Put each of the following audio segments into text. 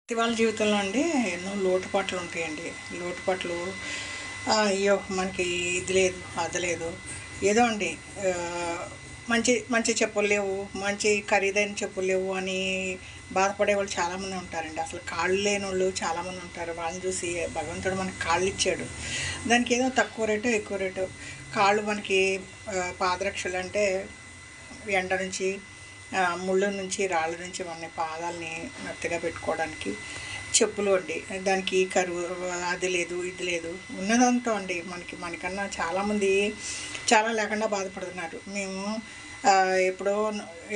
ప్రతి వాళ్ళ జీవితంలో అండి ఎన్నో లోటుపాట్లు ఉంటాయండి. లోటుపాట్లు అయ్యో! మనకి ఇది లేదు, అది లేదు. ఏదో అండి మంచి మంచి చెప్పులు లేవు, మంచి ఖరీదైన చెప్పులు లేవు అని బాధపడేవాళ్ళు చాలామంది ఉంటారండి. అసలు కాళ్ళు లేనోళ్ళు చాలామంది ఉంటారు. వాళ్ళని చూసి భగవంతుడు మనకి కాళ్ళిచ్చాడు. దానికి ఏదో తక్కువ రేటో, ఎక్కువ రేటో కాళ్ళు మనకి పాదరక్షలంటే ఎండ నుంచి ముళ్ళు నుంచి, రాళ్ళ నుంచి మన పాదాలని మెత్తగా పెట్టుకోవడానికి చెప్పులు అండి. దానికి కరువు అది లేదు, ఇది లేదు. ఉన్నదంతా అండి మనకన్నా చాలామంది చాలా లేకుండా బాధపడుతున్నారు. మేము ఎప్పుడో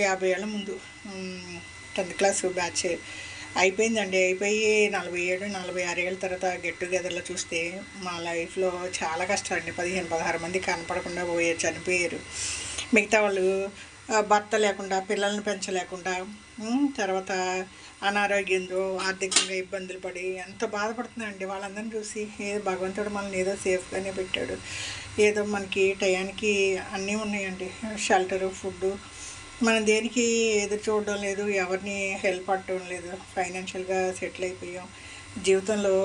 50 ఏళ్ల ముందు 10th క్లాస్ బ్యాచ్ అయిపోయిందండి. అయిపోయి 47, 46 ఏళ్ళ తర్వాత గెట్ టుగెదర్లో చూస్తే మా లైఫ్లో చాలా కష్టాలండి. 15, 16 మంది కనపడకుండా పోయారు, చనిపోయారు. మిగతా వాళ్ళు భర్త లేకుండా, పిల్లల్ని పెంచలేకుండా, తర్వాత అనారోగ్యంతో ఆర్థికంగా ఇబ్బందులు పడి ఎంత బాధపడుతున్నారండి. వాళ్ళందరిని చూసి ఏదో భగవంతుడు మనల్ని ఏదో సేఫ్గానే పెట్టాడు. ఏదో మనకి టయానికి అన్నీ ఉన్నాయండి. Shelter, food. మనం దేనికి ఎదురు చూడడం లేదు, ఎవరిని హెల్ప్ అడటం లేదు. ఫైనాన్షియల్గా సెటిల్ అయిపోయాం. జీవితంలో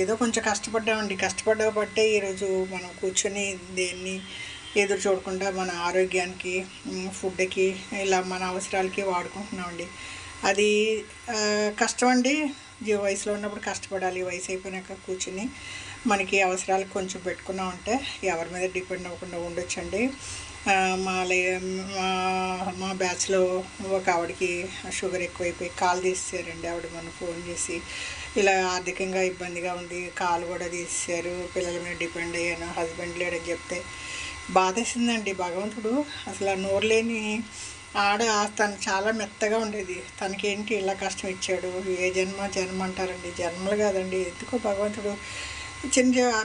ఏదో కొంచెం కష్టపడ్డామండి. కష్టపడ్డబట్టే ఈరోజు మనం కూర్చొని దేన్ని ఎదురు చూడకుండా మన ఆరోగ్యానికి, ఫుడ్కి, ఇలా మన అవసరాలకి వాడుకుంటున్నామండి. అది కష్టం అండి. వయసులో ఉన్నప్పుడు కష్టపడాలి. వయసు అయిపోయినాక కూర్చుని మనకి అవసరాలకు కొంచెం పెట్టుకున్నామంటే ఎవరి మీద డిపెండ్ అవ్వకుండా ఉండొచ్చండి. మా లే మా మా బ్యాచ్లో ఒక ఆవిడకి షుగర్ ఎక్కువైపోయి కాలు తీసేసారండి. ఆవిడ మొన్న ఫోన్ చేసి ఇలా ఆర్థికంగా ఇబ్బందిగా ఉంది, కాలు కూడా తీసేశారు, పిల్లల మీద డిపెండ్ అయ్యాను, హస్బెండ్ లేడని చెప్తే బాధేసిందండి. భగవంతుడు అసలు ఆ నోరు లేని తను చాలా మెత్తగా ఉండేది. తనకేంటి ఇలా కష్టం ఇచ్చాడు. ఏ జన్మ అంటారండి, జన్మలు కాదండి. ఎందుకో భగవంతుడు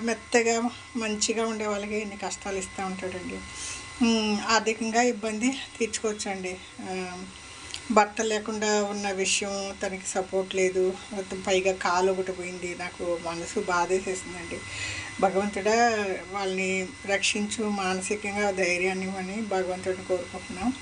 మెత్తగా మంచిగా ఉండే వాళ్ళకి ఎన్ని కష్టాలు ఇస్తూ ఉంటాడండి. ఆర్థికంగా ఇబ్బంది తీర్చుకోవచ్చండి. భర్త లేకుండా ఉన్న విషయం, తనకి సపోర్ట్ లేదు, పైగా కాలు ఒకటి పోయింది. నాకు మనసు బాధేసేసిందండి. భగవంతుడా వాళ్ళని రక్షించు, మానసికంగా ధైర్యాన్ని ఇవ్వని భగవంతుడిని కోరుకుంటున్నాం.